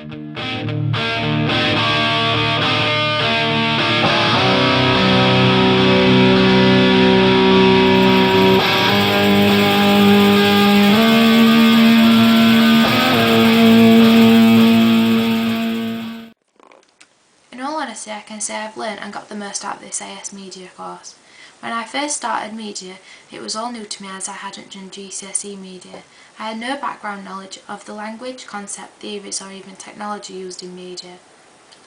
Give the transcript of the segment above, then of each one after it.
In all honesty, I can say I've learnt and got the most out of this AS Media course. When I first started media, it was all new to me as I hadn't done GCSE media. I had no background knowledge of the language, concept, theories or even technology used in media.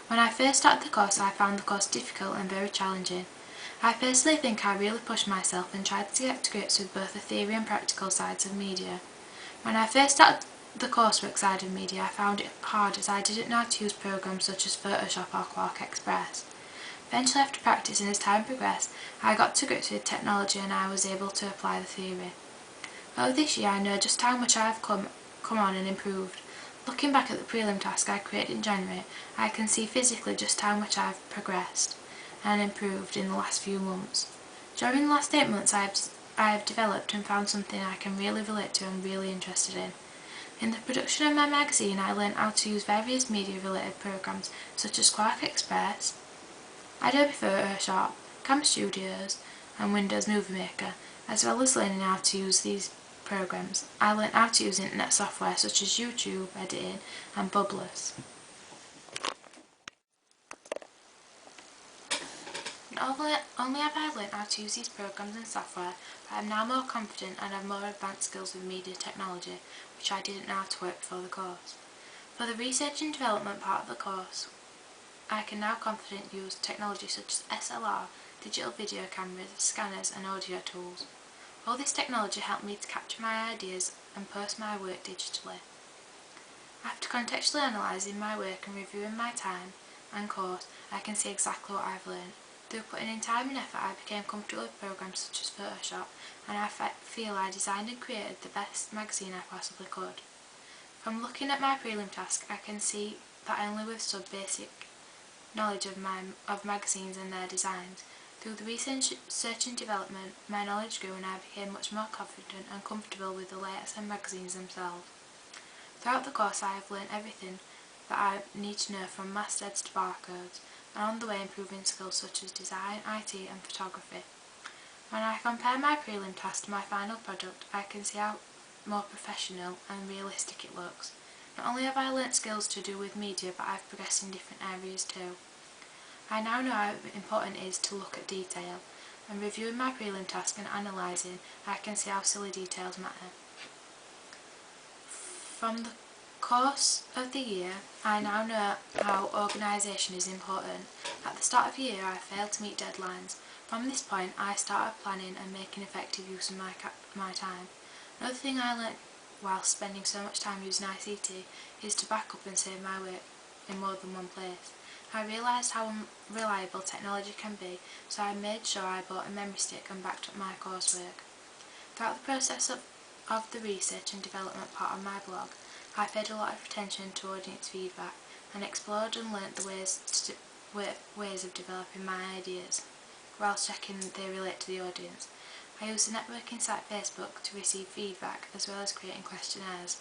When I first started the course, I found the course difficult and very challenging. I personally think I really pushed myself and tried to get to grips with both the theory and practical sides of media. When I first started the coursework side of media, I found it hard as I didn't know how to use programs such as Photoshop or Quark Express. Eventually, after practice and as time progressed, I got to grips with technology and I was able to apply the theory. Over this year, I know just how much I have come on and improved. Looking back at the prelim task I created in January, I can see physically just how much I have progressed and improved in the last few months. During the last 8 months, I have developed and found something I can really relate to and really interested in. In the production of my magazine, I learned how to use various media-related programs such as Quark Express, Adobe Photoshop, Cam Studios and Windows Movie Maker. As well as learning how to use these programs, I learned how to use internet software such as YouTube, editing and Bubblers. Not only have I learned how to use these programs and software, but I am now more confident and have more advanced skills with media technology, which I didn't know how to work before the course. For the research and development part of the course, I can now confidently use technology such as SLR, digital video cameras, scanners and audio tools. All this technology helped me to capture my ideas and post my work digitally. After contextually analysing my work and reviewing my time and course, I can see exactly what I've learned. Through putting in time and effort, I became comfortable with programs such as Photoshop, and I feel I designed and created the best magazine I possibly could. From looking at my prelim task, I can see that I only withstood basic knowledge of magazines and their designs. Through the research and development, my knowledge grew and I became much more confident and comfortable with the layouts and magazines themselves. Throughout the course, I have learned everything that I need to know from mastheads to barcodes, and on the way improving skills such as design, IT and photography. When I compare my prelim task to my final product, I can see how more professional and realistic it looks. Not only have I learnt skills to do with media, but I've progressed in different areas too. I now know how important it is to look at detail, and reviewing my prelim task and analysing, I can see how silly details matter. From the course of the year, I now know how organisation is important. At the start of the year, I failed to meet deadlines. From this point, I started planning and making effective use of my time. Another thing I learnt whilst spending so much time using ICT is to back up and save my work in more than one place. I realised how unreliable technology can be, so I made sure I bought a memory stick and backed up my coursework. Throughout the process of the research and development part of my blog, I paid a lot of attention to audience feedback and explored and learnt the ways of developing my ideas, whilst checking they relate to the audience. I use the networking site Facebook to receive feedback as well as creating questionnaires.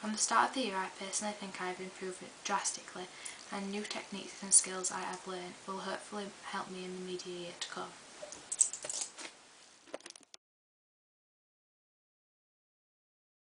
From the start of the year, I personally think I have improved drastically, and new techniques and skills I have learned will hopefully help me in the media year to come.